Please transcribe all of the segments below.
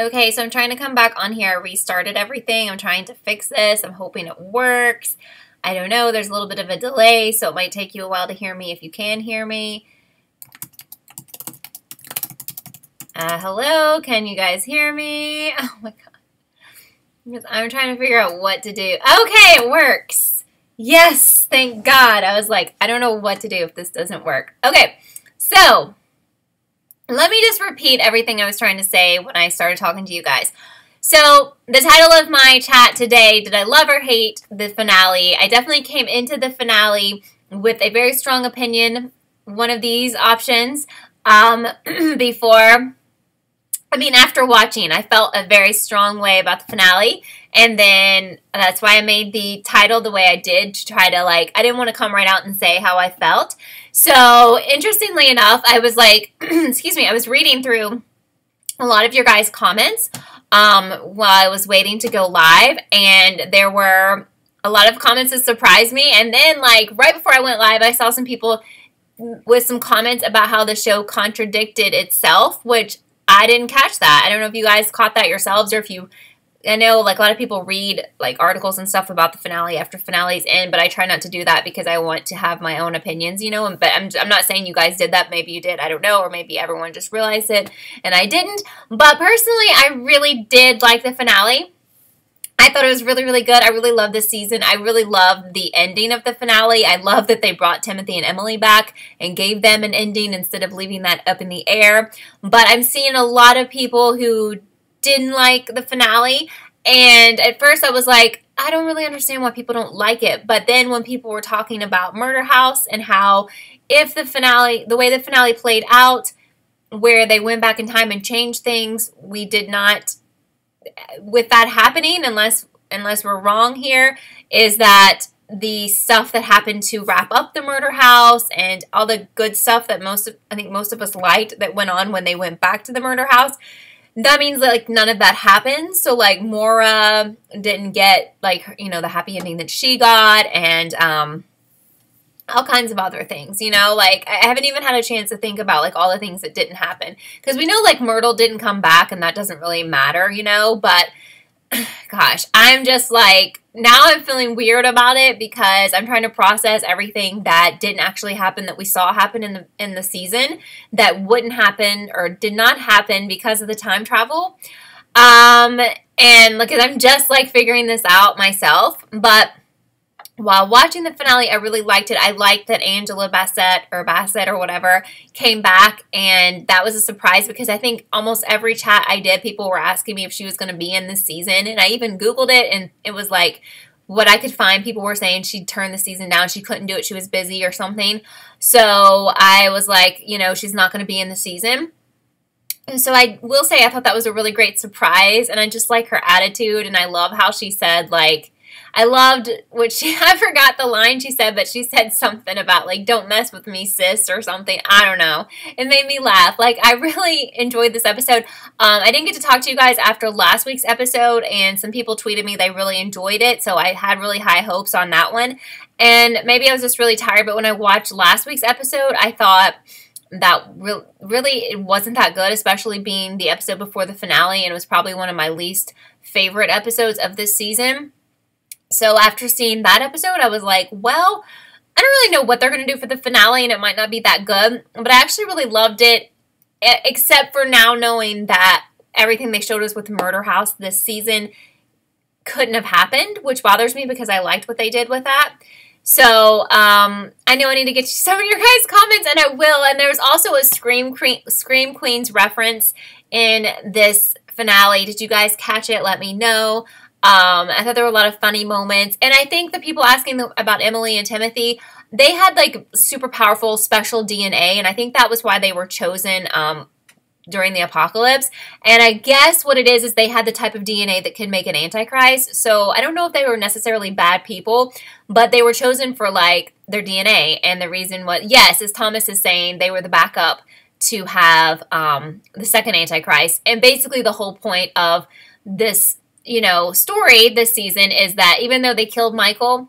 Okay, so I'm trying to come back on here. I restarted everything. I'm trying to fix this. I'm hoping it works. I don't know. There's a little bit of a delay, so it might take you a while to hear me if you can hear me. Hello? Can you guys hear me? Oh my God. I'm trying to figure out what to do. Okay, it works. Yes, thank God. I was like, I don't know what to do if this doesn't work. Okay, so let me just repeat everything I was trying to say when I started talking to you guys. So the title of my chat today, did I love or hate the finale? I definitely came into the finale with a very strong opinion, one of these options, after watching, I felt a very strong way about the finale, and then that's why I made the title the way I did, to try to, like, I didn't want to come right out and say how I felt. So, interestingly enough, I was like, excuse me, I was reading through a lot of your guys' comments while I was waiting to go live, and there were a lot of comments that surprised me, and then, like, right before I went live, I saw some people with some comments about how the show contradicted itself, which I didn't catch that. I don't know if you guys caught that yourselves, or if you, I know like a lot of people read like articles and stuff about the finale after finale's end, but I try not to do that because I want to have my own opinions, you know, but I'm not saying you guys did that. Maybe you did, I don't know, or maybe everyone just realized it and I didn't. But personally, I really did like the finale. I thought it was really, really good. I really loved this season. I really loved the ending of the finale. I love that they brought Timothy and Emily back and gave them an ending instead of leaving that up in the air. But I'm seeing a lot of people who didn't like the finale. And at first I was like, I don't really understand why people don't like it. But then when people were talking about Murder House and how if the finale, the way the finale played out, where they went back in time and changed things, we did not, with that happening, unless we're wrong here, is that the stuff that happened to wrap up the murder house and all the good stuff that I think most of us liked that went on when they went back to the murder house, that means that like none of that happened. So like Maura didn't get like, you know, the happy ending that she got, and all kinds of other things, you know, like I haven't even had a chance to think about like all the things that didn't happen, because we know like Myrtle didn't come back and that doesn't really matter, you know, but gosh, I'm just like, now I'm feeling weird about it because I'm trying to process everything that didn't actually happen, that we saw happen in the season, that wouldn't happen or did not happen because of the time travel. And look, I'm just like figuring this out myself, but while watching the finale, I really liked it. I liked that Angela Bassett or whatever came back, and that was a surprise because I think almost every chat I did, people were asking me if she was going to be in this season, and I even Googled it, and it was like what I could find. People were saying she'd turned the season down. She couldn't do it. She was busy or something. So I was like, you know, she's not going to be in the season. And so I will say I thought that was a really great surprise, and I just like her attitude, and I love how she said, like, I loved what I forgot the line she said, but she said something about, like, don't mess with me, sis, or something. I don't know. It made me laugh. Like, I really enjoyed this episode. I didn't get to talk to you guys after last week's episode, and some people tweeted me they really enjoyed it, so I had really high hopes on that one. And maybe I was just really tired, but when I watched last week's episode, I thought that really it wasn't that good, especially being the episode before the finale, and it was probably one of my least favorite episodes of this season. So after seeing that episode, I was like, well, I don't really know what they're going to do for the finale, and it might not be that good. But I actually really loved it, except for now knowing that everything they showed us with Murder House this season couldn't have happened, which bothers me because I liked what they did with that. So I know I need to get you some of your guys' comments, and I will. And there's also a Scream Queens reference in this finale. Did you guys catch it? Let me know. I thought there were a lot of funny moments, and I think the people asking about Emily and Timothy, they had like super powerful special DNA, and I think that was why they were chosen during the apocalypse. And I guess what it is they had the type of DNA that can make an Antichrist. So I don't know if they were necessarily bad people, but they were chosen for like their DNA, and the reason was, yes, as Thomas is saying, they were the backup to have the second Antichrist. And basically the whole point of this, you know, story this season is that even though they killed Michael,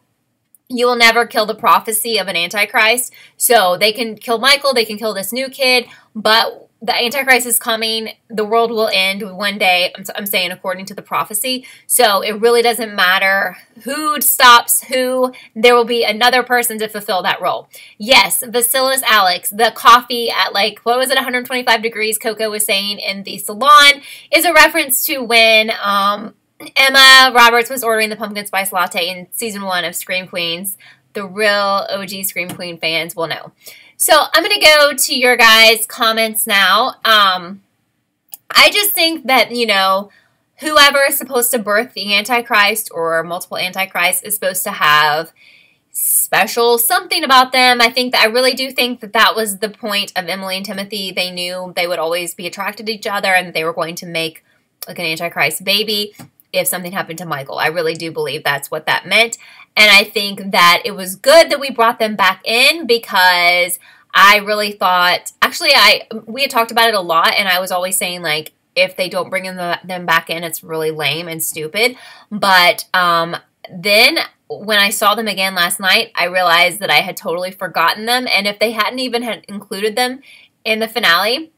you will never kill the prophecy of an Antichrist. So they can kill Michael, they can kill this new kid, but the Antichrist is coming. The world will end one day. I'm saying according to the prophecy. So it really doesn't matter who stops who. There will be another person to fulfill that role. Yes, Vasilis Alex, the coffee at like, what was it, 125 degrees, Coco was saying in the salon, is a reference to when Emma Roberts was ordering the pumpkin spice latte in season 1 of Scream Queens. The real OG Scream Queen fans will know. So I'm going to go to your guys' comments now. I just think that, you know, whoever is supposed to birth the Antichrist or multiple Antichrists is supposed to have special something about them. I really do think that that was the point of Emily and Timothy. They knew they would always be attracted to each other and that they were going to make like an Antichrist baby if something happened to Michael. I really do believe that's what that meant. And I think that it was good that we brought them back in because I really thought, actually, we had talked about it a lot, and I was always saying, like, if they don't bring them back in, it's really lame and stupid. But then when I saw them again last night, I realized that I had totally forgotten them, and if they hadn't even had included them in the finale,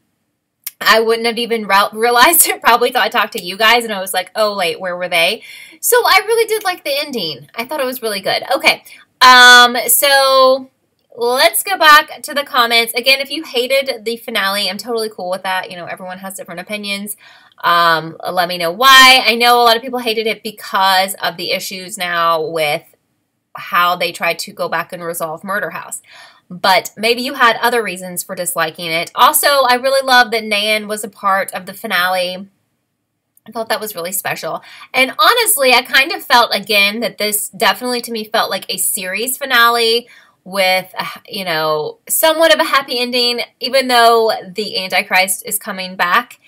I wouldn't have even realized it. Probably thought I talked to you guys, and I was like, oh, wait, where were they? So I really did like the ending. I thought it was really good. Okay, so let's go back to the comments. Again, if you hated the finale, I'm totally cool with that. You know, everyone has different opinions. Let me know why. I know a lot of people hated it because of the issues now with how they tried to go back and resolve Murder House. But maybe you had other reasons for disliking it. Also, I really love that Nan was a part of the finale. I thought that was really special. And honestly, I kind of felt, again, that this definitely to me felt like a series finale with, you know, somewhat of a happy ending, even though the Antichrist is coming back.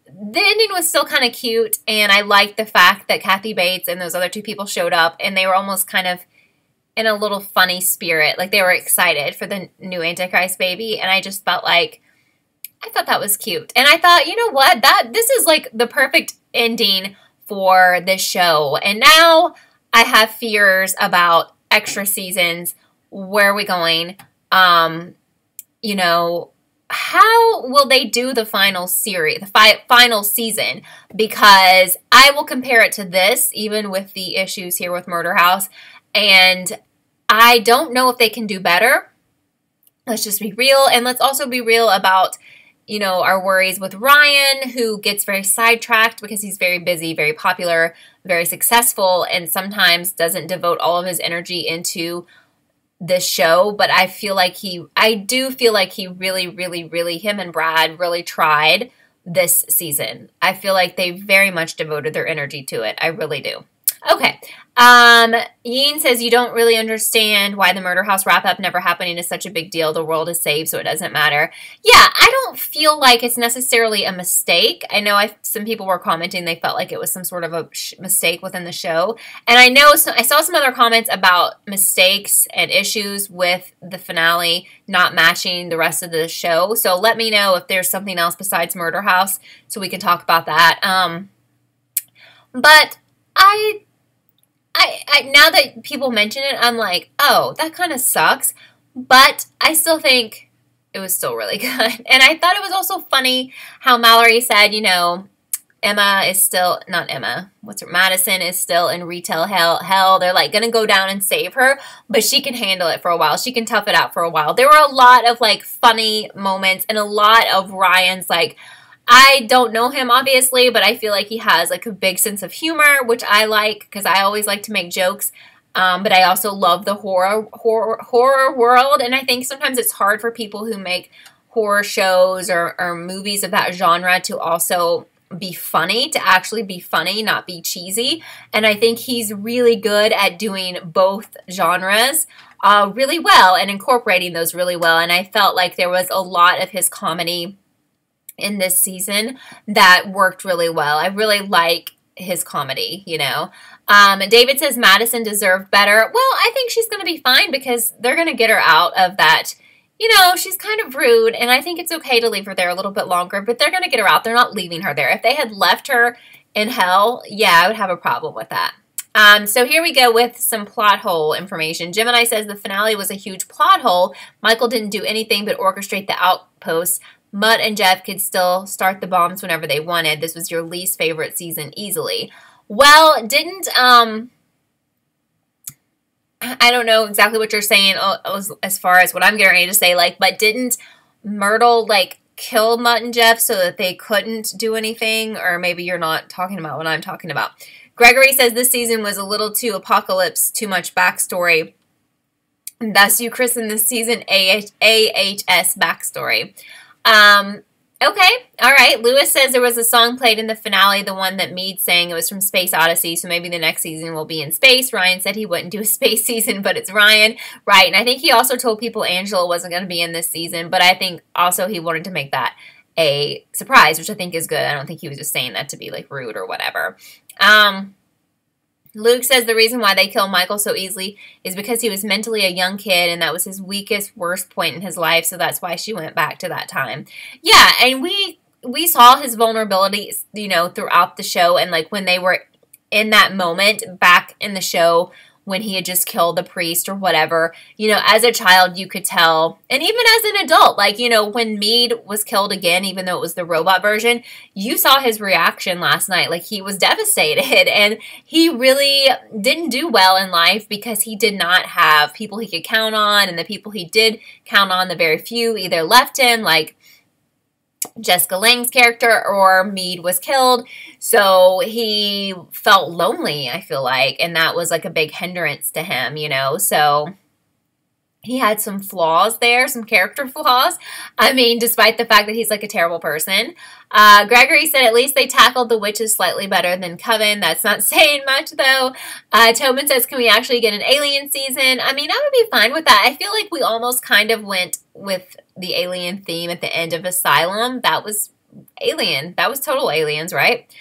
The ending was still kind of cute, and I liked the fact that Kathy Bates and those other 2 people showed up, and they were almost kind of in a little funny spirit. Like, they were excited for the new Antichrist baby, and I just felt like, I thought that was cute. And I thought, you know what, this is like the perfect ending for this show. And now I have fears about extra seasons. Where are we going? You know, how will they do the final series, the final season? Because I will compare it to this, even with the issues here with Murder House. And I don't know if they can do better. Let's just be real. And let's also be real about, you know, our worries with Ryan, who gets very sidetracked because he's very busy, very popular, very successful, and sometimes doesn't devote all of his energy into this show. But I do feel like he really, him and Brad really tried this season. I feel like they very much devoted their energy to it. I really do. Okay. Yeen says you don't really understand why the Murder House wrap-up never happening is such a big deal. The world is saved, so it doesn't matter. Yeah, I don't feel like it's necessarily a mistake. I know some people were commenting they felt like it was some sort of a mistake within the show. And I know I saw some other comments about mistakes and issues with the finale not matching the rest of the show. So let me know if there's something else besides Murder House so we can talk about that. But now that people mention it, I'm like, oh, that kind of sucks. But I still think it was still really good. And I thought it was also funny how Mallory said, you know, Madison is still in retail hell. They're like going to go down and save her, but she can handle it for a while. She can tough it out for a while. There were a lot of like funny moments and a lot of Ryan's like, I don't know him, obviously, but I feel like he has like a big sense of humor, which I like because I always like to make jokes. But I also love the horror world, and I think sometimes it's hard for people who make horror shows or movies of that genre to also be funny, to actually be funny, not be cheesy. And I think he's really good at doing both genres really well and incorporating those really well. And I felt like there was a lot of his comedy in this season that worked really well. I really like his comedy, you know. David says Madison deserved better. Well, I think she's going to be fine because they're going to get her out of that. You know, she's kind of rude, and I think it's okay to leave her there a little bit longer, but they're going to get her out. They're not leaving her there. If they had left her in hell, yeah, I would have a problem with that. So here we go with some plot hole information. Gemini says the finale was a huge plot hole. Michael didn't do anything but orchestrate the outpost, Mutt and Jeff could still start the bombs whenever they wanted. This was your least favorite season easily. Well, didn't, I don't know exactly what you're saying as far as what I'm getting ready to say, like, but didn't Myrtle, like, kill Mutt and Jeff so that they couldn't do anything? Or maybe you're not talking about what I'm talking about. Gregory says this season was a little too apocalypse, too much backstory. And thus you christened this season AHS backstory. Okay, all right. Lewis says there was a song played in the finale, the one that Meade sang. It was from Space Odyssey, so maybe the next season will be in space. Ryan said he wouldn't do a space season, but it's Ryan. Right, and I think he also told people Angela wasn't going to be in this season, but I think also he wanted to make that a surprise, which I think is good. I don't think he was just saying that to be, like, rude or whatever. Luke says the reason why they kill Michael so easily is because he was mentally a young kid and that was his weakest, worst point in his life, so that's why she went back to that time. Yeah, and we saw his vulnerabilities, you know, throughout the show, and, like, when they were in that moment back in the show when he had just killed the priest or whatever, you know, as a child you could tell, and even as an adult, like, you know, when Meade was killed again, even though it was the robot version, you saw his reaction last night. Like, he was devastated, and he really didn't do well in life because he did not have people he could count on, and the people he did count on, the very few, either left him, like Jessica Lange's character, or Meade was killed. So he felt lonely, I feel like, and that was like a big hindrance to him, you know. So he had some flaws there, some character flaws. I mean, despite the fact that he's like a terrible person. Gregory said at least they tackled the witches slightly better than Coven. That's not saying much, though. Tobin says, can we actually get an alien season? I mean, I would be fine with that. I feel like we almost kind of went with the alien theme at the end of Asylum. That was alien. That was total aliens, right?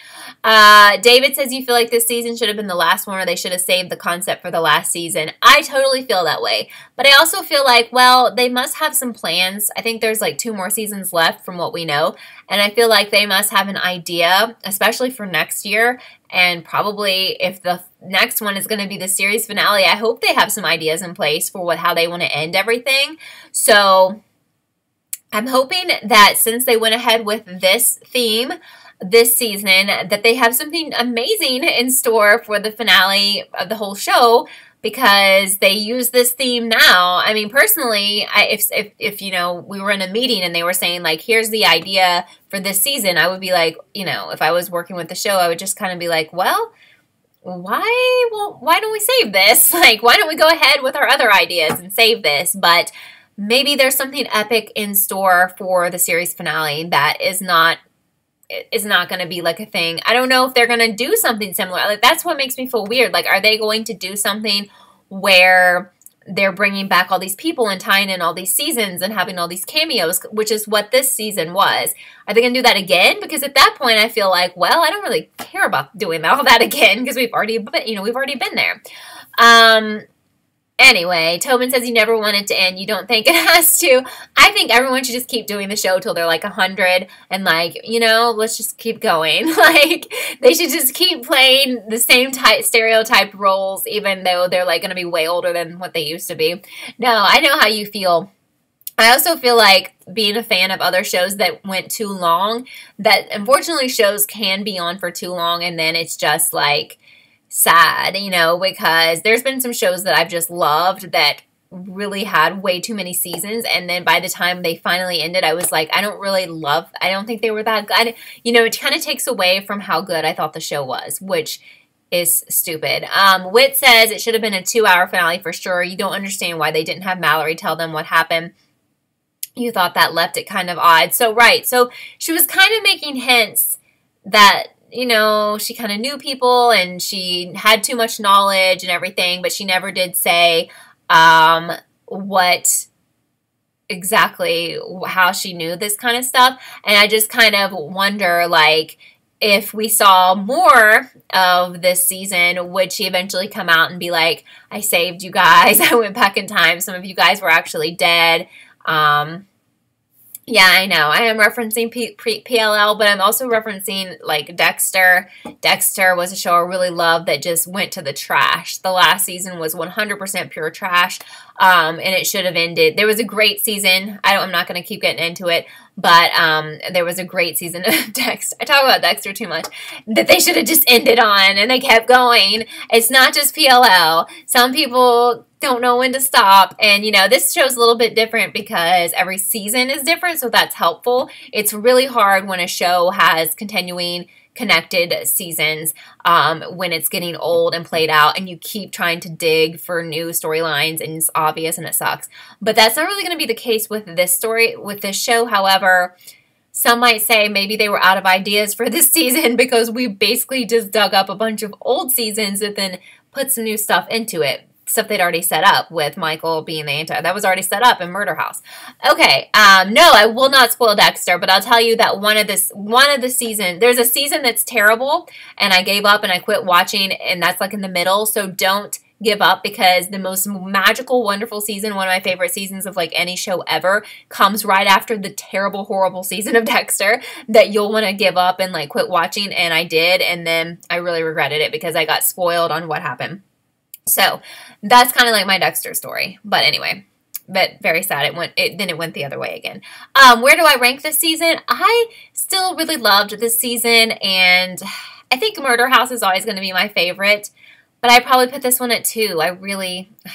David says you feel like this season should have been the last one, or they should have saved the concept for the last season. I totally feel that way. But I also feel like, well, they must have some plans. I think there's like 2 more seasons left from what we know. And I feel like they must have an idea, especially for next year. And probably if the next one is going to be the series finale, I hope they have some ideas in place for how they want to end everything. So I'm hoping that since they went ahead with this theme this season, that they have something amazing in store for the finale of the whole show, because they use this theme now. I mean, personally, if you know, we were in a meeting and they were saying, like, here's the idea for this season, I would be like, you know, if I was working with the show, I would just kind of be like, well, why don't we save this? Like, why don't we go ahead with our other ideas and save this? But maybe there's something epic in store for the series finale that is not going to be like a thing. I don't know if they're going to do something similar. Like, that's what makes me feel weird. Like, are they going to do something where they're bringing back all these people and tying in all these seasons and having all these cameos, which is what this season was? Are they going to do that again? Because at that point, I feel like, well, I don't really care about doing all that again because we've already been there. Anyway, Tobin says he never wanted to end. You don't think it has to? I think everyone should just keep doing the show till they're like 100 and, like, you know, let's just keep going. Like, they should just keep playing the same stereotyped roles even though they're like going to be way older than what they used to be. No, I know how you feel. I also feel like, being a fan of other shows that went too long, that unfortunately shows can be on for too long and then it's just like sad, you know, because there's been some shows that I've just loved that really had way too many seasons, and then by the time they finally ended, I was like, I don't think they were that good. You know, it kind of takes away from how good I thought the show was, which is stupid. Wit says it should have been a 2-hour finale for sure. You don't understand why they didn't have Mallory tell them what happened. You thought that left it kind of odd. So, right. So she was kind of making hints that, you know, she kind of knew people and she had too much knowledge and everything, but she never did say what exactly, how she knew this kind of stuff. And I just kind of wonder, like, if we saw more of this season, would she eventually come out and be like, I saved you guys, I went back in time, some of you guys were actually dead. Yeah, I know. I am referencing PLL, but I'm also referencing, like, Dexter. Dexter was a show I really loved that just went to the trash. The last season was 100% pure trash, and it should have ended. There was a great season. I'm not going to keep getting into it, but there was a great season of Dexter. I talk about Dexter too much, that they should have just ended on, and they kept going. It's not just PLL. Some people don't know when to stop, and you know, this show's a little bit different because every season is different, so that's helpful. It's really hard when a show has continuing connected seasons when it's getting old and played out and you keep trying to dig for new storylines and it's obvious and it sucks. But that's not really going to be the case with this story, with this show. However, some might say maybe they were out of ideas for this season because we basically just dug up a bunch of old seasons and then put some new stuff into it. Stuff they'd already set up with Michael being the that was already set up in Murder House. Okay, no, I will not spoil Dexter, but I'll tell you that one of the seasons, there's a season that's terrible, and I gave up and I quit watching, and that's like in the middle, so don't give up because the most magical, wonderful season, one of my favorite seasons of like any show ever, comes right after the terrible, horrible season of Dexter that you'll want to give up and like quit watching, and I did, and then I really regretted it because I got spoiled on what happened. So that's kind of like my Dexter story. But anyway, but very sad. Then it went the other way again. Where do I rank this season? I still really loved this season, and I think Murder House is always going to be my favorite. But I probably put this one at 2. I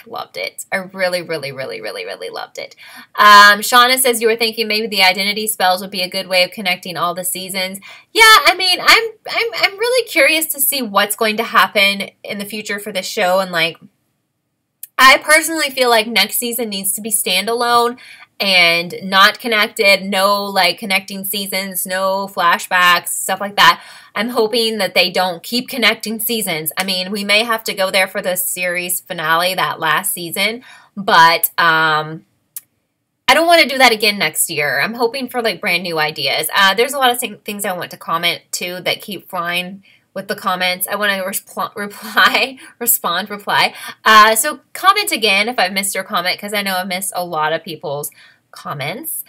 loved it. I really, really, really, really, really loved it. Shauna says you were thinking maybe the identity spells would be a good way of connecting all the seasons. Yeah, I mean, I'm really curious to see what's going to happen in the future for this show. And like, I personally feel like next season needs to be standalone and not connected. No like connecting seasons, no flashbacks, stuff like that. I'm hoping that they don't keep connecting seasons. I mean, we may have to go there for the series finale, that last season, but I don't want to do that again next year. I'm hoping for like brand new ideas. There's a lot of things I want to comment to that keep flying with the comments. I want to respond. So comment again if I've missed your comment, because I know I've missed a lot of people's comments.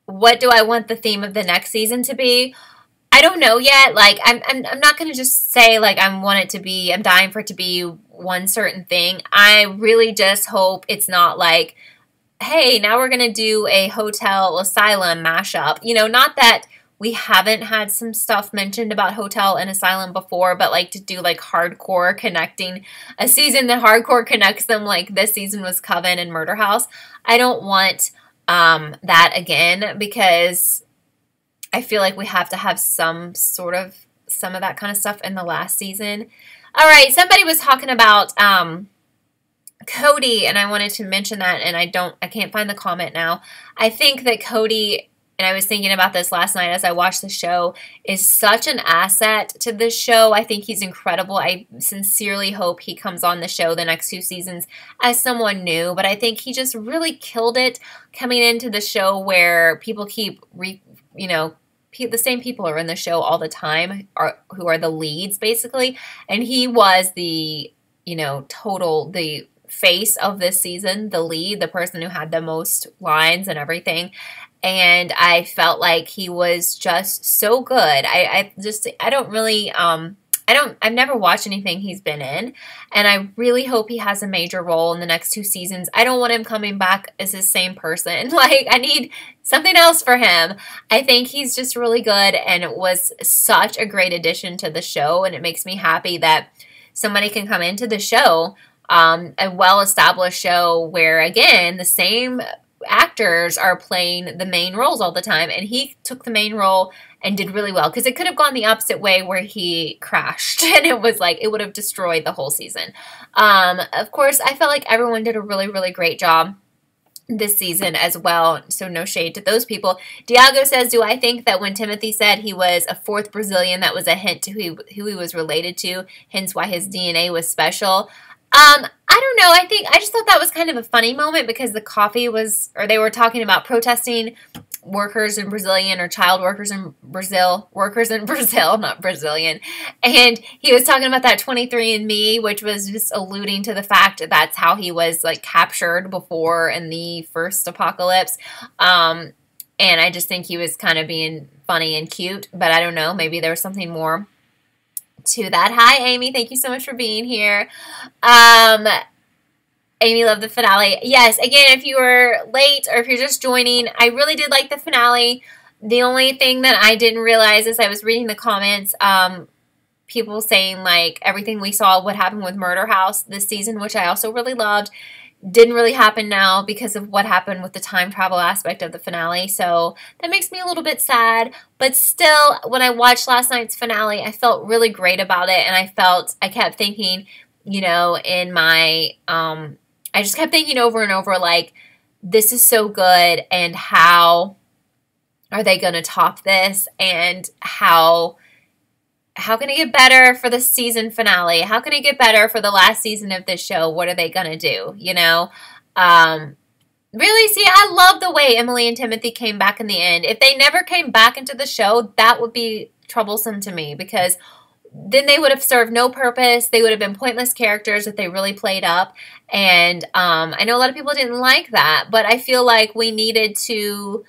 What do I want the theme of the next season to be? I don't know yet. Like, I'm not going to just say, like, I'm dying for it to be one certain thing. I really just hope it's not like, hey, now we're going to do a Hotel Asylum mashup. You know, not that we haven't had some stuff mentioned about Hotel and Asylum before, but like to do like hardcore connecting a season that hardcore connects them, like this season was Coven and Murder House. I don't want that again, because I feel like we have to have some of that kind of stuff in the last season. All right, somebody was talking about Cody, and I wanted to mention that, and I can't find the comment now. I think that Cody, and I was thinking about this last night as I watched the show, is such an asset to this show. I think he's incredible. I sincerely hope he comes on the show the next 2 seasons as someone new, but I think he just really killed it coming into the show where people keep, the same people are in the show all the time, who are the leads, basically, and he was the face of this season, the lead, the person who had the most lines and everything. And I felt like he was just so good. I've never watched anything he's been in, and I really hope he has a major role in the next 2 seasons. I don't want him coming back as the same person. Like, I need something else for him. I think he's just really good, and it was such a great addition to the show, and it makes me happy that somebody can come into the show, a well-established show where, again, the same actors are playing the main roles all the time, and he took the main role and did really well, because it could have gone the opposite way where he crashed and it was like it would have destroyed the whole season. Of course, I felt like everyone did a really, really great job this season as well, so no shade to those people. Diago says, do I think that when Timothy said he was a 4th Brazilian, that was a hint to who he was related to, hence why his DNA was special? I don't know. I just thought that was kind of a funny moment, because the coffee was, or they were talking about protesting workers in Brazilian, or child workers in Brazil, not Brazilian. And he was talking about that 23andMe, which was just alluding to the fact that that's how he was like captured before in the first apocalypse. And I just think he was kind of being funny and cute, but I don't know. Maybe there was something more to that. Hi, Amy. Thank you so much for being here. Amy loved the finale. Yes, again, if you were late or if you're just joining, I really did like the finale. The only thing that I didn't realize as I was reading the comments, people saying like everything we saw what happened with Murder House this season, which I also really loved, didn't really happen now because of what happened with the time travel aspect of the finale. So that makes me a little bit sad. But still, when I watched last night's finale, I felt really great about it. And I kept thinking, you know, in my, I just kept thinking over and over, like, this is so good, and how are they going to top this, and how can it get better for the season finale? How can it get better for the last season of this show? What are they going to do, you know? Really, see, I love the way Emily and Timothy came back in the end. If they never came back into the show, that would be troublesome to me, because then they would have served no purpose. They would have been pointless characters that they really played up. And I know a lot of people didn't like that, but I feel like we needed to,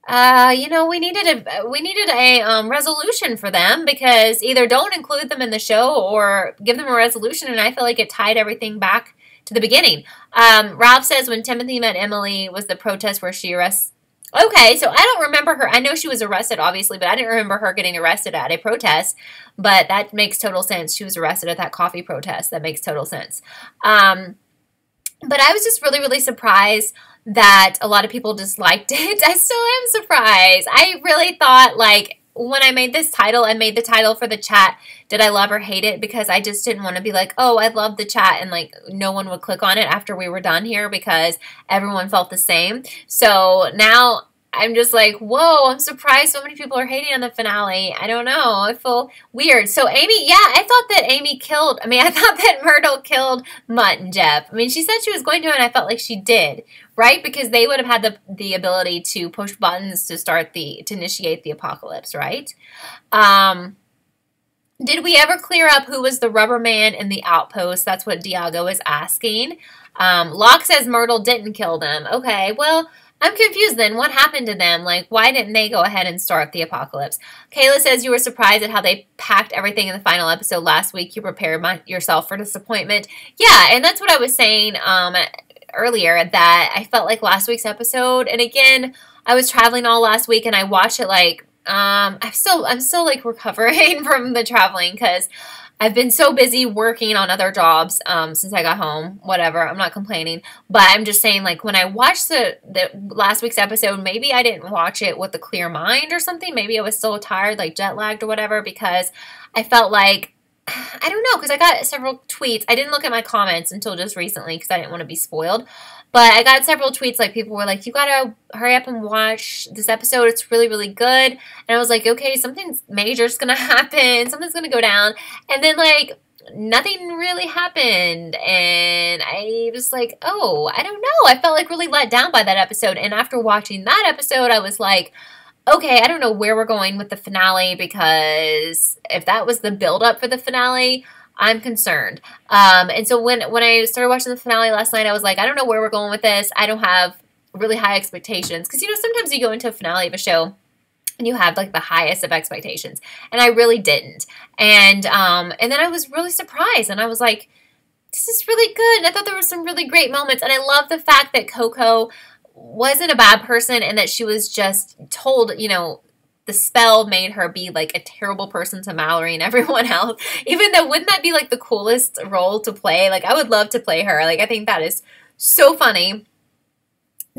you know, we needed a resolution for them, because either don't include them in the show or give them a resolution. And I feel like it tied everything back to the beginning. Ralph says when Timothy met Emily was the protest where she arrested. Okay, so I don't remember her. I know she was arrested, obviously, but I didn't remember her getting arrested at a protest. But that makes total sense. She was arrested at that coffee protest. That makes total sense. But I was just really, really surprised that a lot of people disliked it. I still am surprised. I really thought, like, when I made this title, I made the title for the chat, did I love or hate it? Because I just didn't want to be like, oh, I love the chat, and like no one would click on it after we were done here, because everyone felt the same. So now I'm just like, whoa, I'm surprised so many people are hating on the finale. I don't know. I feel weird. So Amy, yeah, I thought that Myrtle killed Mutt and Jeff. I mean, she said she was going to, and I felt like she did, right? Because they would have had the ability to push buttons to initiate the apocalypse, right? Did we ever clear up who was the rubber man in the outpost? That's what Diago is asking. Locke says Myrtle didn't kill them. Okay, well, I'm confused then. What happened to them? Like, why didn't they go ahead and start the apocalypse? Kayla says you were surprised at how they packed everything in the final episode last week. You prepared yourself for disappointment. Yeah, and that's what I was saying earlier, that I felt like last week's episode, and again, I was traveling all last week, and I watched it like, I'm still like recovering from the traveling, because I've been so busy working on other jobs since I got home. Whatever, I'm not complaining. But I'm just saying, like, when I watched the last week's episode, maybe I didn't watch it with a clear mind or something. Maybe I was so tired, like jet lagged or whatever, because I felt like, I don't know, because I got several tweets. I didn't look at my comments until just recently because I didn't want to be spoiled. But I got several tweets, like, people were like, you gotta hurry up and watch this episode. It's really, really good. And I was like, okay, something major's gonna happen. Something's gonna go down. And then, like, nothing really happened. And I was like, oh, I don't know. I felt, like, really let down by that episode. And after watching that episode, I was like, okay, I don't know where we're going with the finale, because if that was the build-up for the finale, I'm concerned. And so when I started watching the finale last night, I was like, I don't know where we're going with this. I don't have really high expectations. Because, you know, sometimes you go into a finale of a show and you have, like, the highest of expectations. And I really didn't. And then I was really surprised. And I was like, this is really good. And I thought there were some really great moments. And I love the fact that Coco wasn't a bad person, and that she was just told, you know, the spell made her be, like, a terrible person to Mallory and everyone else. Even though, wouldn't that be, like, the coolest role to play? Like, I would love to play her. Like, I think that is so funny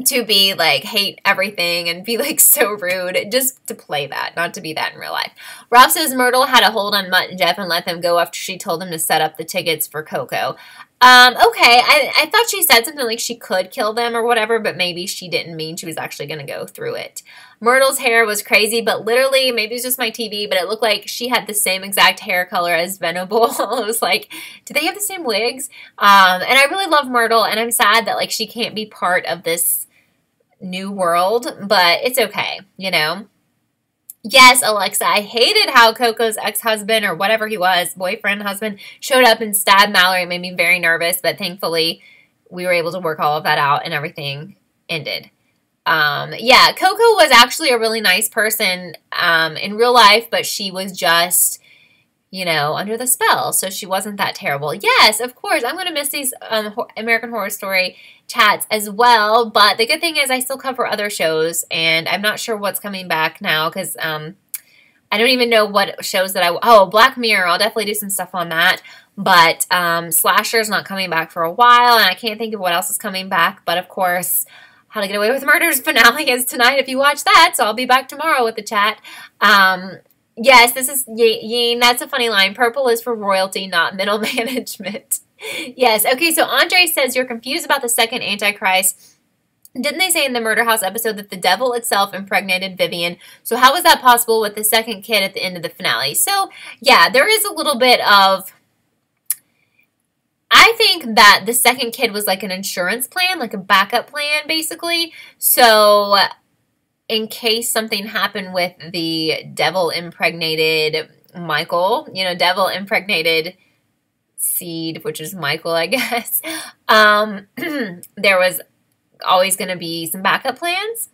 to be, like, hate everything and be, like, so rude. Just to play that, not to be that in real life. Ralph says Myrtle had a hold on Mutt and Jeff and let them go after she told them to set up the tickets for Coco. Okay, I thought she said something like she could kill them or whatever, but maybe she didn't mean she was actually going to go through it. Myrtle's hair was crazy, but literally, maybe it's just my TV, but it looked like she had the same exact hair color as Venable. It was like, do they have the same wigs? And I really love Myrtle, and I'm sad that, like, she can't be part of this new world, but it's okay, you know? Yes, Alexa, I hated how Coco's ex-husband, or whatever he was, boyfriend, husband, showed up and stabbed Mallory. It made me very nervous, but thankfully we were able to work all of that out and everything ended. Yeah, Coco was actually a really nice person in real life, but she was just, under the spell. So she wasn't that terrible. Yes, of course. I'm going to miss these American Horror Story chats as well. But the good thing is I still cover other shows. And I'm not sure what's coming back now because I don't even know what shows that Oh, Black Mirror. I'll definitely do some stuff on that. But Slasher's not coming back for a while. And I can't think of what else is coming back. But of course, How to Get Away with Murder's finale is tonight if you watch that. So I'll be back tomorrow with the chat. Yes, this is Yeen. That's a funny line. Purple is for royalty, not middle management. Yes. Okay, so Andre says you're confused about the second Antichrist. Didn't they say in the Murder House episode that the devil itself impregnated Vivian? So how was that possible with the second kid at the end of the finale? So, yeah, there is a little bit of... I think that the second kid was like an insurance plan, like a backup plan, basically. So... in case something happened with the devil-impregnated Michael, devil-impregnated seed, which is Michael, I guess, there was always going to be some backup plans.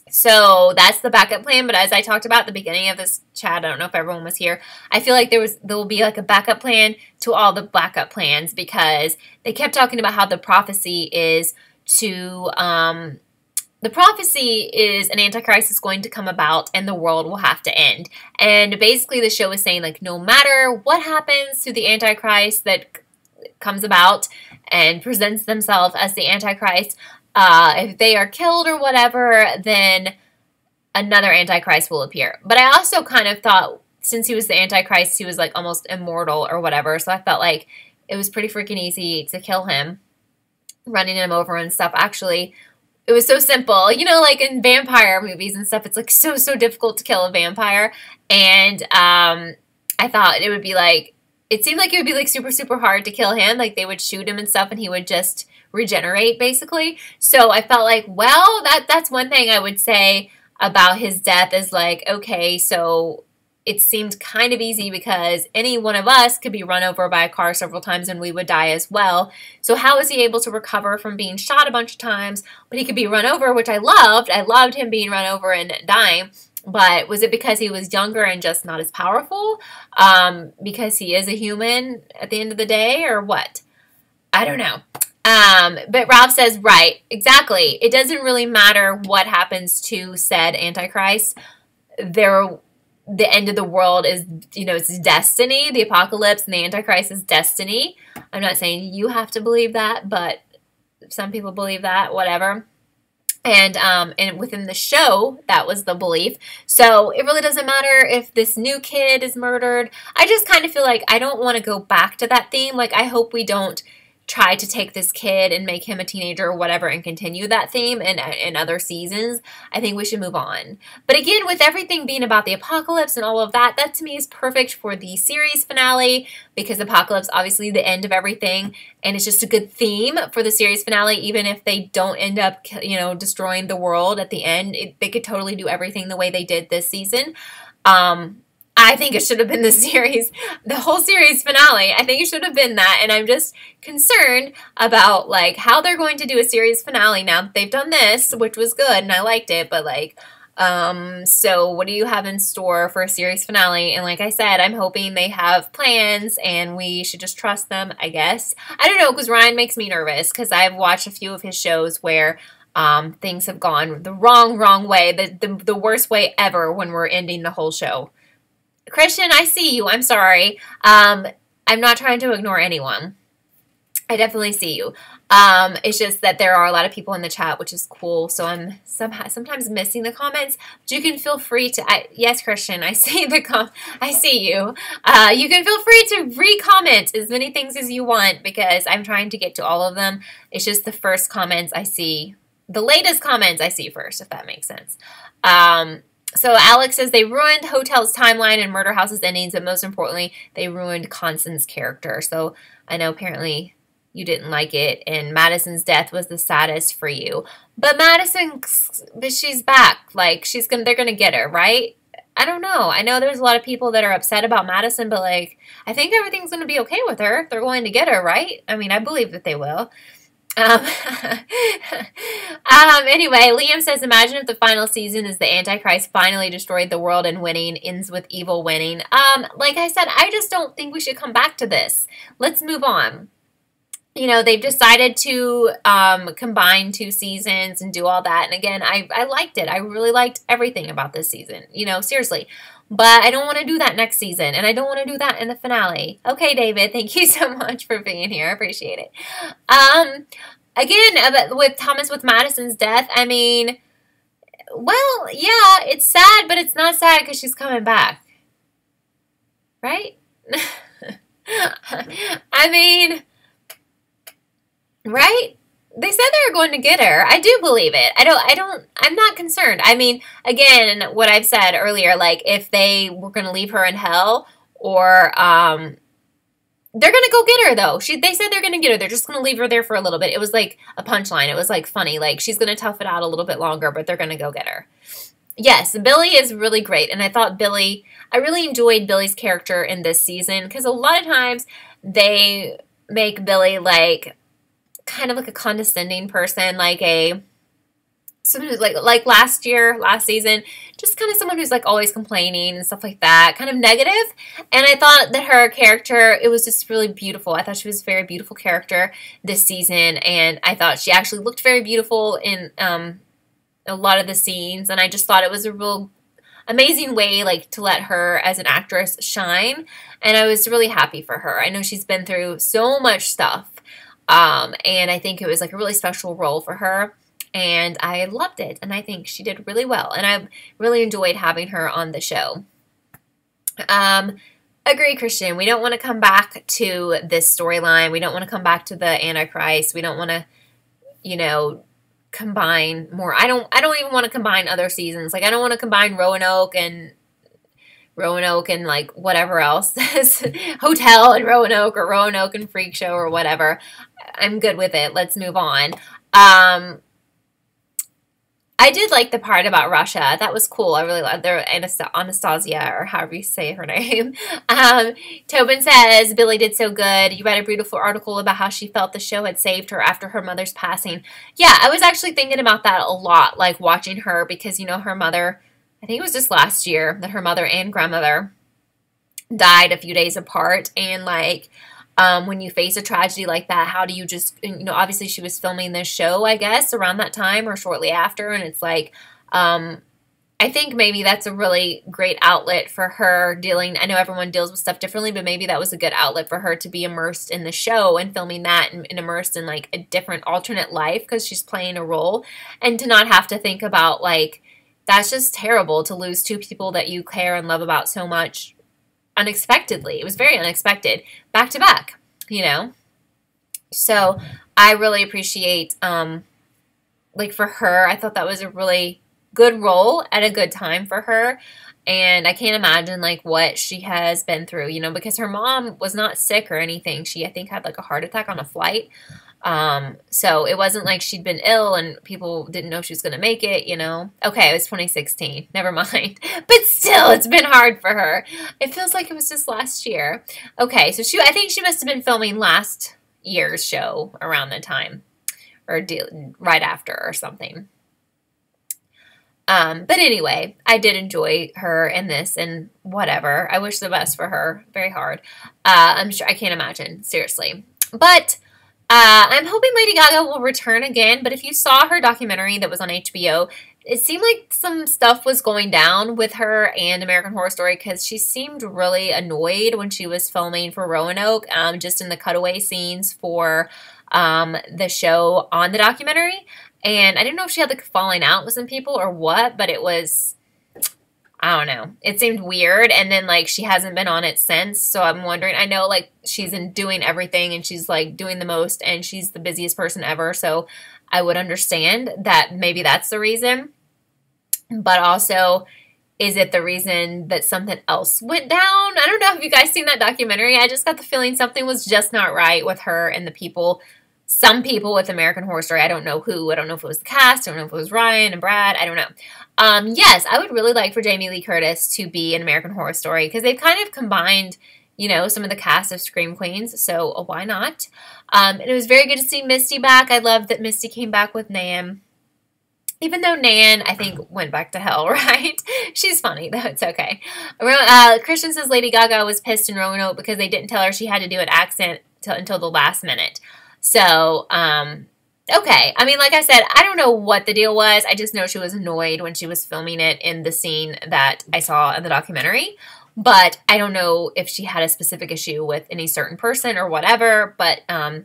So that's the backup plan. But as I talked about at the beginning of this chat, I don't know if everyone was here, I feel like there will be like a backup plan to all the backup plans because they kept talking about how the prophecy is to... the prophecy is an Antichrist is going to come about and the world will have to end. And basically the show is saying, like, no matter what happens to the Antichrist that comes about and presents themselves as the Antichrist, if they are killed or whatever, then another Antichrist will appear. But I also kind of thought, since he was the Antichrist, he was, like, almost immortal or whatever. So I felt like it was pretty freaking easy to kill him, running him over and stuff. Actually, it was so simple, like in vampire movies and stuff, it's like so difficult to kill a vampire. And I thought it would be like, it seemed like it would be like super hard to kill him. Like they would shoot him and stuff and he would just regenerate basically. So I felt like, well, that's one thing I would say about his death is like, okay, so it seemed kind of easy because any one of us could be run over by a car several times and we would die as well. So how is he able to recover from being shot a bunch of times, but he could be run over, which I loved. I loved him being run over and dying. But was it because he was younger and just not as powerful? Because he is a human at the end of the day or what? I don't know. But Ralph says, right, exactly. It doesn't really matter what happens to said Antichrist. The end of the world is, it's destiny. The apocalypse and the Antichrist is destiny. I'm not saying you have to believe that, but some people believe that, whatever. And within the show, that was the belief. So it really doesn't matter if this new kid is murdered. I just kind of feel like I don't want to go back to that theme. Like, I hope we don't try to take this kid and make him a teenager or whatever and continue that theme in other seasons. I think we should move on. But again, with everything being about the apocalypse and all of that, that to me is perfect for the series finale because apocalypse, obviously the end of everything, and it's just a good theme for the series finale, even if they don't end up, destroying the world at the end. They could totally do everything the way they did this season. I think it should have been the whole series finale. I think it should have been that. And I'm just concerned about, like, how they're going to do a series finale now that they've done this, which was good and I liked it. But, like, so what do you have in store for a series finale? And like I said, I'm hoping they have plans and we should just trust them, I guess. I don't know, because Ryan makes me nervous because I've watched a few of his shows where things have gone the wrong way, the worst way ever when we're ending the whole show. Christian, I see you. I'm sorry. I'm not trying to ignore anyone. I definitely see you. It's just that there are a lot of people in the chat, which is cool. So I'm sometimes missing the comments. But you can feel free to. Yes, Christian, I see I see you. You can feel free to re-comment as many things as you want because I'm trying to get to all of them. It's just the first comments I see. The latest comments I see first, if that makes sense. So Alex says they ruined Hotel's timeline and Murder House's endings, but most importantly, they ruined Constance's character. So I know apparently you didn't like it, and Madison's death was the saddest for you. But she's back. Like, they're gonna get her, right? I don't know. I know there's a lot of people that are upset about Madison, but like, I think everything's gonna be okay with her. They're going to get her, right? I mean, I believe that they will. Um, anyway, Liam says, imagine if the final season is the Antichrist finally destroyed the world and winning ends with evil winning. Like I said, I just don't think we should come back to this. Let's move on. You know, they've decided to combine 2 seasons and do all that. And again, I liked it. I really liked everything about this season. You know, seriously. But I don't want to do that next season. And I don't want to do that in the finale. Okay, David, thank you so much for being here. I appreciate it. Again, with Madison's death, I mean, well, yeah, it's sad, but it's not sad because she's coming back. Right? I mean... Right? They said they were going to get her. I do believe it. I'm not concerned. I mean, again, what I've said earlier, like, if they were going to leave her in hell, or, they're going to go get her, though. They said they're going to get her. They're just going to leave her there for a little bit. It was like a punchline. It was, like, funny. Like, she's going to tough it out a little bit longer, but they're going to go get her. Yes, Billy is really great, and I really enjoyed Billy's character in this season, because a lot of times they make Billy, like, kind of like a condescending person, like someone who's like last season, just kind of someone who's like always complaining and stuff like that, kind of negative. And I thought that her character, it was just really beautiful. I thought she was a very beautiful character this season, and I thought she actually looked very beautiful in a lot of the scenes, and I just thought it was a real amazing way, like, to let her as an actress shine, and I was really happy for her. I know she's been through so much stuff. And I think it was like a really special role for her, and I loved it, and I think she did really well, and I really enjoyed having her on the show. Agree, Christian. We don't want to come back to this storyline. We don't want to come back to the Antichrist. We don't want to, you know, combine more. I don't even want to combine other seasons. Like, I don't want to combine Roanoke and like whatever else, Hotel and Roanoke, or Roanoke and Freak Show, or whatever. I'm good with it. Let's move on. I did like the part about Russia. That was cool. I really loved their Anastasia, or however you say her name. Tobin says, Billy did so good. You read a beautiful article about how she felt the show had saved her after her mother's passing. Yeah, I was actually thinking about that a lot, like watching her, because, you know, her mother, I think it was just last year that her mother and grandmother died a few days apart. And, like, when you face a tragedy like that, how do you just, you know, obviously she was filming this show, I guess, around that time or shortly after. And it's like, I think maybe that's a really great outlet for her dealing. I know everyone deals with stuff differently, but maybe that was a good outlet for her to be immersed in the show and filming that, and immersed in, like, a different alternate life, because she's playing a role, and to not have to think about, like, that's just terrible to lose 2 people that you care and love about so much unexpectedly. It was very unexpected, back to back, you know? So I really appreciate, like, for her, I thought that was a really good role at a good time for her. And I can't imagine, like, what she has been through, you know, because her mom was not sick or anything. She, I think, had, like, a heart attack on a flight. So it wasn't like she'd been ill and people didn't know she was going to make it, you know. Okay, it was 2016. Never mind. But still, it's been hard for her. It feels like it was just last year. Okay, so I think she must have been filming last year's show around the time, or right after or something. But anyway, I did enjoy her in this, and whatever. I wish the best for her. Very hard. I'm sure, I can't imagine, seriously. But I'm hoping Lady Gaga will return again, but if you saw her documentary that was on HBO, it seemed like some stuff was going down with her and American Horror Story, because she seemed really annoyed when she was filming for Roanoke, just in the cutaway scenes for the show on the documentary. And I didn't know if she had, like, falling out with some people or what, but it was, I don't know. It seemed weird, and then, like, she hasn't been on it since, so I'm wondering. I know, like, she's doing everything, and she's, like, doing the most, and she's the busiest person ever, so I would understand that maybe that's the reason. But also, is it the reason that something else went down? I don't know if you guys seen that documentary. I just got the feeling something was just not right with her and the people. Some people with American Horror Story. I don't know who. I don't know if it was the cast. I don't know if it was Ryan and Brad. I don't know. Yes, I would really like for Jamie Lee Curtis to be in American Horror Story, because they've kind of combined you know, some of the cast of Scream Queens, so why not? And it was very good to see Misty back. I love that Misty came back with Nan. Even though Nan, I think, went back to hell, right? She's funny, though. It's okay. Christian says Lady Gaga was pissed in Roanoke because they didn't tell her she had to do an accent until the last minute. So, okay. I mean, like I said, I don't know what the deal was. I just know she was annoyed when she was filming it in the scene that I saw in the documentary. But I don't know if she had a specific issue with any certain person or whatever. But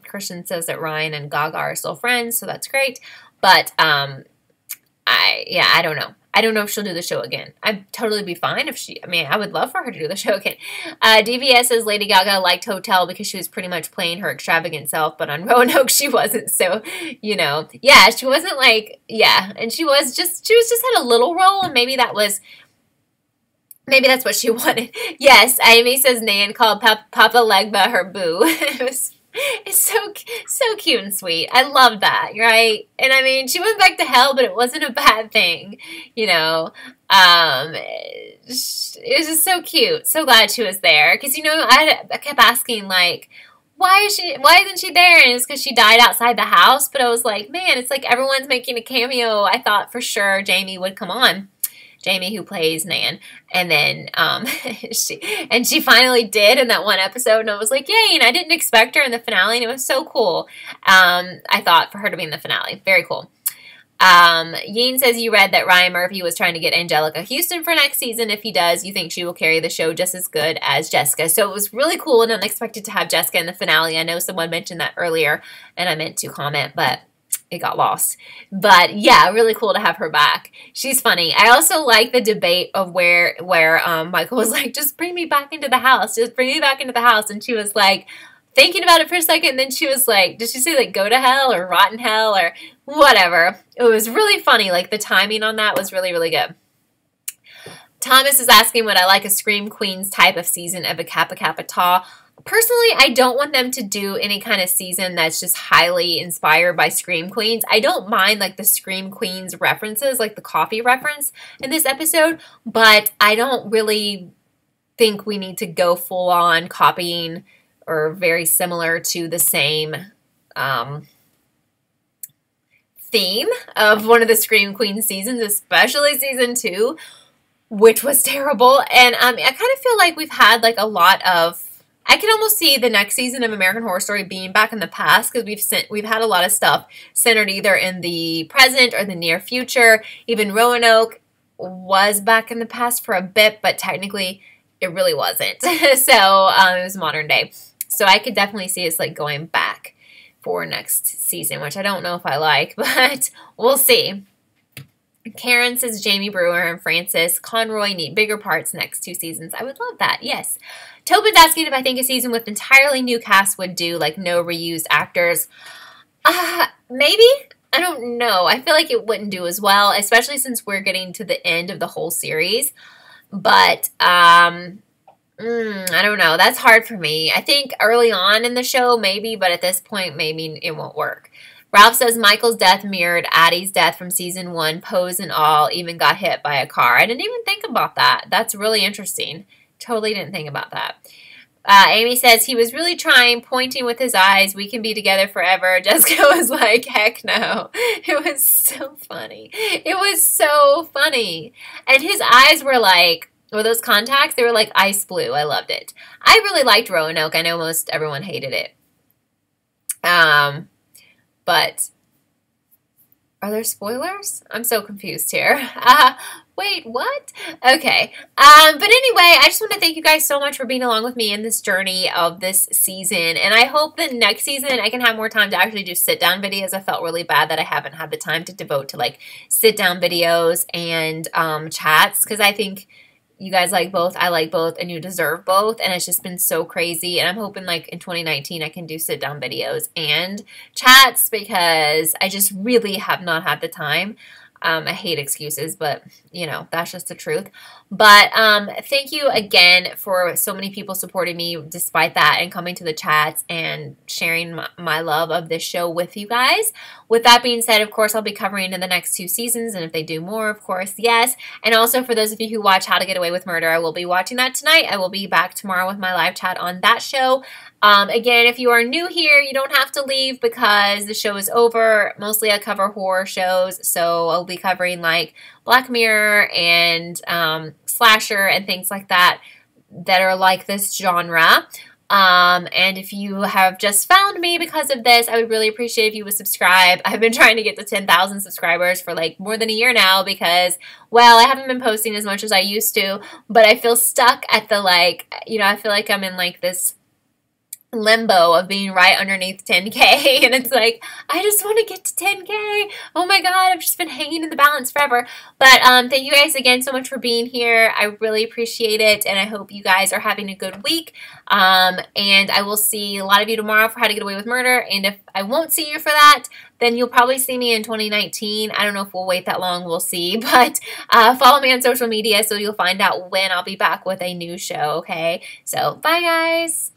Christian says that Ryan and Gaga are still friends, so that's great. But, I don't know. I don't know if she'll do the show again. I'd totally be fine if she, I mean, I would love for her to do the show again. DVS says Lady Gaga liked Hotel because she was pretty much playing her extravagant self, but on Roanoke she wasn't, so, you know. Yeah, she wasn't like, yeah, and she was just had a little role, and maybe that's what she wanted. Yes, Amy says Nan called Papa Legba her boo. It's so cute and sweet. I love that, right? And I mean, she went back to hell, but it wasn't a bad thing, you know. It was just so cute. So glad she was there, because you know, I kept asking like, why isn't she there? And it's because she died outside the house. But I was like, man, it's like everyone's making a cameo. I thought for sure Jamie would come on. Jamie, who plays Nan, and then she finally did in that one episode, and I was like, yay, and I didn't expect her in the finale, and it was so cool. I thought for her to be in the finale. Very cool. Yeen says you read that Ryan Murphy was trying to get Angelica Houston for next season. If he does, you think she will carry the show just as good as Jessica. So it was really cool and unexpected to have Jessica in the finale. I know someone mentioned that earlier, and I meant to comment, but it got lost. But yeah, really cool to have her back. She's funny. I also like the debate of where Michael was like, just bring me back into the house. Just bring me back into the house. And she was like, thinking about it for a second. And then she was like, did she say like go to hell or rot in hell or whatever? It was really funny. Like the timing on that was really, really good. Thomas is asking would I like a Scream Queens type of season of a Kappa Kappa Ta. Personally, I don't want them to do any kind of season that's just highly inspired by Scream Queens. I don't mind like the Scream Queens references, like the coffee reference in this episode, but I don't really think we need to go full on copying or very similar to the same theme of one of the Scream Queens seasons, especially season 2, which was terrible. And I kind of feel like we've had like a lot of, I can almost see the next season of American Horror Story being back in the past, because we've had a lot of stuff centered either in the present or the near future. Even Roanoke was back in the past for a bit, but technically it really wasn't. So it was modern day. So I could definitely see us like going back for next season, which I don't know if I like, but we'll see. Karen says Jamie Brewer and Francis Conroy need bigger parts next 2 seasons. I would love that, yes. Tobin's asking if I think a season with entirely new cast would do, like no reused actors. Maybe? I don't know. I feel like it wouldn't do as well, especially since we're getting to the end of the whole series. But, I don't know. That's hard for me. I think early on in the show, maybe, but at this point, maybe it won't work. Ralph says Michael's death mirrored Addie's death from season 1, pose and all, even got hit by a car. I didn't even think about that. That's really interesting. Totally didn't think about that. Amy says he was really trying, pointing with his eyes, we can be together forever. Jessica was like, heck no. It was so funny. It was so funny. And his eyes were like, or those contacts, they were like ice blue. I loved it. I really liked Roanoke. I know most everyone hated it. But are there spoilers? I'm so confused here. Wait, what? Okay. But anyway, I just want to thank you guys so much for being along with me in this journey of this season. And I hope that next season I can have more time to actually do sit-down videos. I felt really bad that I haven't had the time to devote to like sit-down videos and chats, because I think you guys like both, I like both, and you deserve both, and it's just been so crazy, and I'm hoping, like, in 2019 I can do sit-down videos and chats, because I just really have not had the time. I hate excuses, but, you know, that's just the truth. But thank you again for so many people supporting me despite that and coming to the chats and sharing my love of this show with you guys. With that being said, of course, I'll be covering in the next 2 seasons, and if they do more, of course, yes. And also for those of you who watch How to Get Away with Murder, I will be watching that tonight. I will be back tomorrow with my live chat on that show. Again, if you are new here, you don't have to leave because the show is over. Mostly I cover horror shows, so I'll be covering like Black Mirror and slasher and things like that that are like this genre. And if you have just found me because of this, I would really appreciate if you would subscribe. I've been trying to get to 10,000 subscribers for like more than a year now because, well, I haven't been posting as much as I used to, but I feel stuck at the like, you know, I feel like I'm in like this limbo of being right underneath 10K, and it's like I just want to get to 10K. Oh my god, I've just been hanging in the balance forever. But thank you guys again so much for being here. I really appreciate it, and I hope you guys are having a good week. And I will see a lot of you tomorrow for How to Get Away with Murder, and if I won't see you for that, then you'll probably see me in 2019. I don't know if we'll wait that long, we'll see, but follow me on social media so you'll find out when I'll be back with a new show, okay? So bye guys.